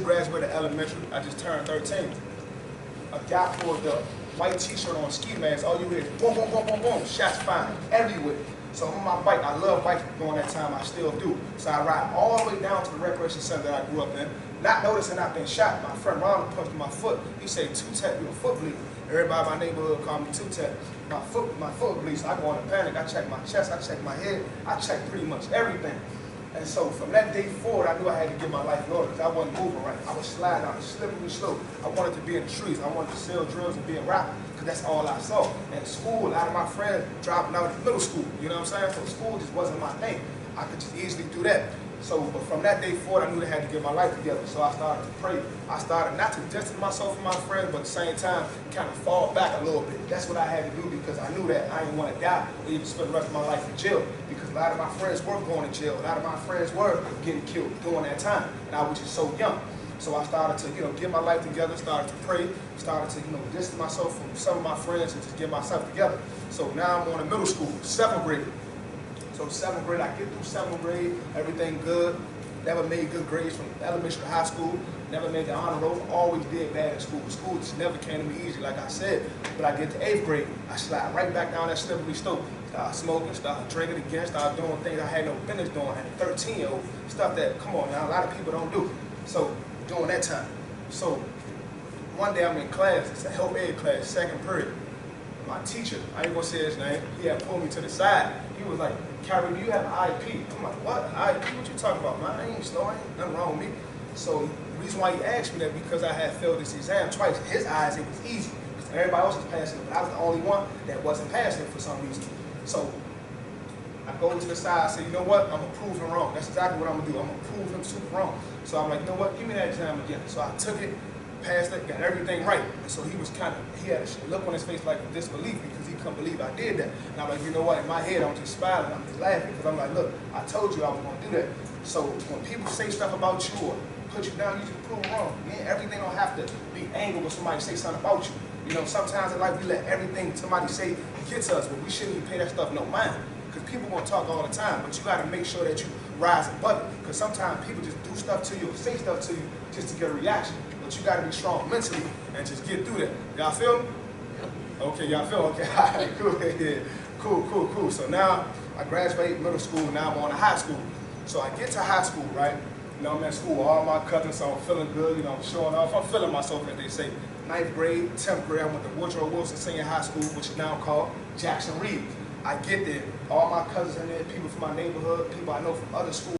Graduated elementary, I just turned 13. A guy pulled up, white t-shirt on, ski mask, all you hear is boom, boom, boom, boom, boom, shots fired everywhere. So I'm on my bike, I love bikes during that time, I still do. So I ride all the way down to the recreation center that I grew up in, not noticing I've been shot. My friend Ron punched my foot. He said, two-tap, your foot bleed. Everybody in my neighborhood called me two-tap. My foot bleeds, so I go into panic. I check my chest, I check my head, I check pretty much everything. And so from that day forward, I knew I had to get my life in order because I wasn't moving right. I was sliding down a slippery slope. I wanted to be in the streets. I wanted to sell drugs and be a rapper because that's all I saw. And school, a lot of my friends dropping out of middle school. You know what I'm saying? So school just wasn't my thing. I could just easily do that. So but from that day forward, I knew I had to get my life together. So I started to pray. I started not to distance myself from my friends, but at the same time, kind of fall back a little bit. That's what I had to do because I knew that I didn't want to die or even spend the rest of my life in jail. Because a lot of my friends were going to jail. A lot of my friends were getting killed during that time. And I was just so young. So I started to, get my life together, started to pray, started to, distance myself from some of my friends and just get myself together. So now I'm on in middle school, 7th grade. So 7th grade, I get through 7th grade, everything good. Never made good grades from elementary to high school. Never made the honor roll. Always did bad in school. School just never came to me easy, like I said. But I get to 8th grade, I slide right back down that slippery slope. Started smoking, started drinking again, started doing things I had no business doing at a 13-year-old. Stuff that, come on now, a lot of people don't do. So during that time. So one day I'm in class, it's a health aid class, 2nd period. My teacher, I ain't gonna say his name, he had pulled me to the side. He was like, Kyrie, do you have an IEP? I'm like, what? IEP? What you talking about, man? I ain't slow, ain't nothing wrong with me. So the reason why he asked me that because I had failed this exam twice. In his eyes, it was easy. Because everybody else was passing it, but I was the only one that wasn't passing it for some reason. So I go to the side, I say, you know what? I'm gonna prove him wrong. That's exactly what I'm gonna do. I'm gonna prove him super wrong. So I'm like, you know what? Give me that exam again. So I took it, passed it, got everything right. And so he had a look on his face like a disbelief because he couldn't believe I did that. And I'm like, you know what? In my head, I'm just smiling, I'm just laughing because I'm like, look, I told you I was gonna do that. So when people say stuff about you or put you down, you just prove them wrong. Man, everything don't have to be angry when somebody say something about you. Sometimes in life we let everything somebody say get to us, but we shouldn't even pay that stuff no mind. Because people gonna talk all the time, but you gotta make sure that you rise above it. Because sometimes people just do stuff to you or say stuff to you just to get a reaction. But you gotta be strong mentally and just get through that. Y'all feel me? Okay, y'all feel okay. All right, cool. Yeah. Cool. So now I graduated middle school, now I'm on to high school. So I get to high school, right? I'm at school with all my cousins, so I'm feeling good, I'm showing off. I'm feeling myself, as they say. 9th grade, 10th grade, I went to Woodrow Wilson Senior High School, which is now called Jackson Reed. I get there, all my cousins in there, people from my neighborhood, people I know from other schools.